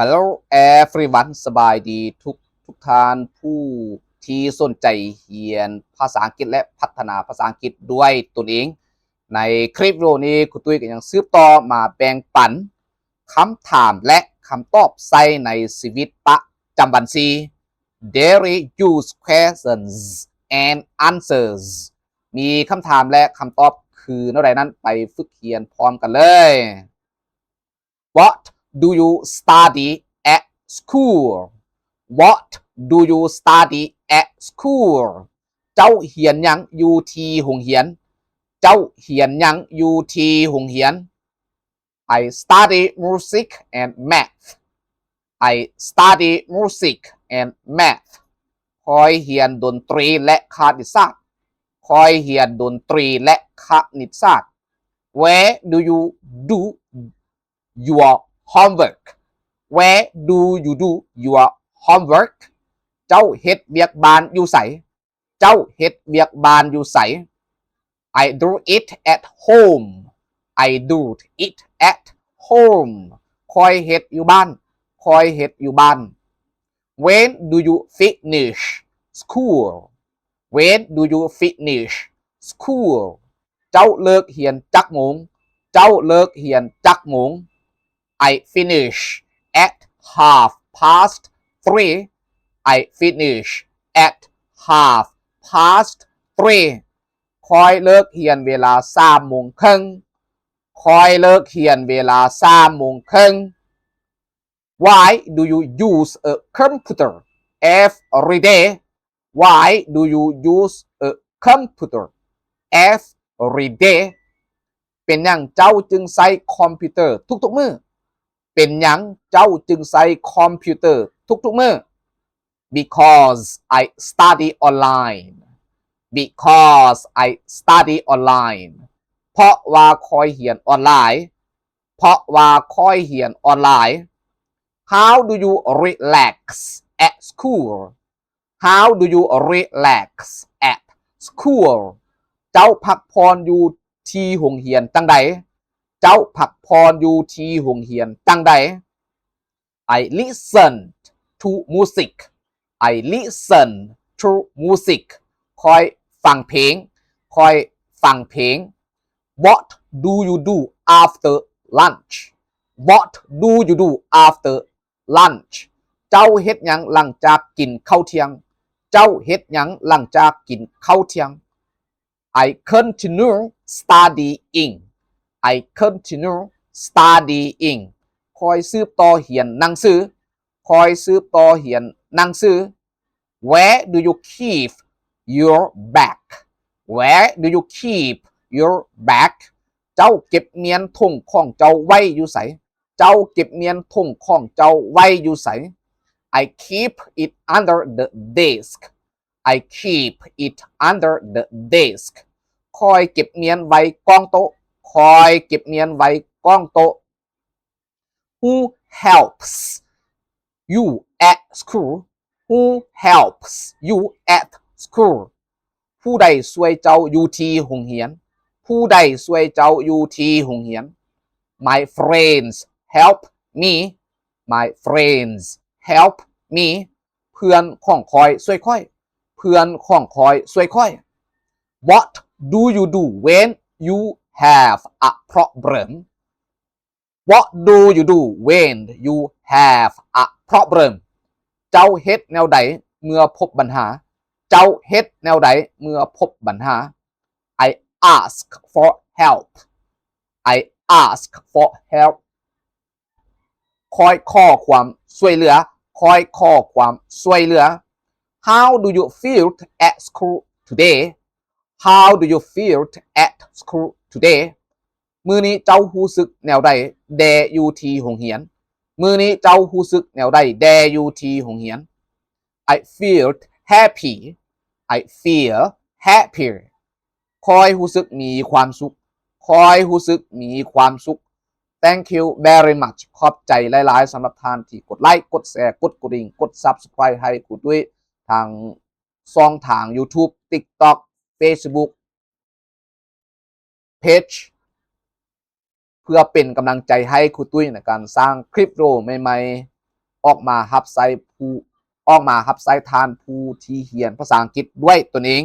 Hello everyone สบายดีทุกท่านผู้ที่สนใจเรียนภาษาอังกฤษและพัฒนาภาษาอังกฤษด้วยตนเองในคลิปวิดีโอนี้ครูตุ้ยก็ยังสืบต่อมาแบ่งปันคำถามและคำตอบใส่ในชีวิตประจำวัน Daily use questions and answers มีคำถามและคำตอบคือเท่าใดนั้นไปฝึกเรียนพร้อมกันเลย What do you study at school? What do you study at school? เจ้าเรียนหยังอยู่ที่โรงเรียนเจ้าเรียนหยังอยู่ที่โรงเรียน I study music and math. I study music and math. คอยเรียนดนตรีและคณิตศาสตร์คอยเรียนดนตรีและคณิตศาสตร์ Where do you do your homework? Where do you do your homework? เจ้าเฮ็ดเวียกบ้านอยู่ไสเจ้าเฮ็ดเวียกบ้านอยู่ไส I do it at home. I do it at home. คอยเฮ็ดอยู่บ้านคอยเฮ็ดอยู่บ้าน When do you finish school? When do you finish school? เจ้าเลิกเรียนจักโมงเจ้าเลิกเรียนจักโมง I finish at 3:30. I finish at 3:30. คอยเลิกเรียนเวลา3 โมงครึ่งคอยเลิกเรียนเวลา3 โมงครึ่ง Why do you use a computer every day? Why do you use a computer every day? เป็นหยังเจ้าจึงใช้คอมพิวเตอร์ทุกๆมื้อเป็นหยังเจ้าจึงใช้คอมพิวเตอร์ทุกๆมื้อ Because I study online. Because I study online. เพราะว่าคอยเรียนออนไลน์เพราะว่าคอยเรียนออนไลน์ How do you relax at school? How do you relax at school? เจ้าพักผ่อนอยู่ที่โรงเรียนจังใดเจ้าพักผ่อนอยู่ที่โรงเรียนจังใด I listen to music. I listen to music. คอยฟังเพลงคอยฟังเพลง What do you do after lunch? What do you do after lunch? เจ้าเฮ็ดหยังหลังจากกินข้าวเที่ยงเจ้าเฮ็ดหยังหลังจากกินข้าวเที่ยง I continue studying. I continue studying. คอยสืบต่อเรียนหนังสือคอยสืบต่อเรียนหนังสือ Where do you keep your bag? Where do you keep your bag? เจ้าเก็บเมียนถุงของเจ้าไว้อยู่ไสเจ้าเก็บเมียนถุงของเจ้าไว้อยู่ไส I keep it under the desk. I keep it under the desk. คอยเก็บเมียนไว้กองโต๊ะคอยเก็บเมียนไว้กองโต๊ะ Who helps you at school? Who helps you at school? ผู้ใดช่วยเจ้าอยู่ที่โรงเรียนผู้ใดช่วยเจ้าอยู่ที่โรงเรียน My friends help me. My friends help me. เพื่อนของคอยช่วยค่อยเพื่อนของคอยช่วยค่อย What do you do when you have a problem? What do you do when you have a problem? เจ้าเฮ็ดแนวใดเมื่อพบปัญหาเจ้าเฮ็ดแนวใดเมื่อพบปัญหา I ask for help. I ask for help. คอยขอความช่วยเหลือคอยขอความช่วยเหลือ How do you feel at school today? How do you feel at school today? มื้อนี้เจ้ารู้สึกแนวใดแดอยู่ที่โรงเรียนมื้อนี้เจ้ารู้สึกแนวใดแดอยู่ที่โรงเรียน I feel happy. I feel happy. คอยรู้สึกมีความสุขคอยรู้สึกมีความสุข Thank you very much ขอบใจหลายๆสำหรับท่านที่กดไลค์กดแชร์กดกระดิ่งกด Subscribe ให้ครูตุ้ยทางช่องทาง YouTube TikTok Facebook Page เพื่อเป็นกำลังใจให้ครูตุ้ยในการสร้างคลิปวิดีโอใหม่ ออกมารับใช้ทานผู้ที่เรียนภาษาอังกฤษด้วยตนเอง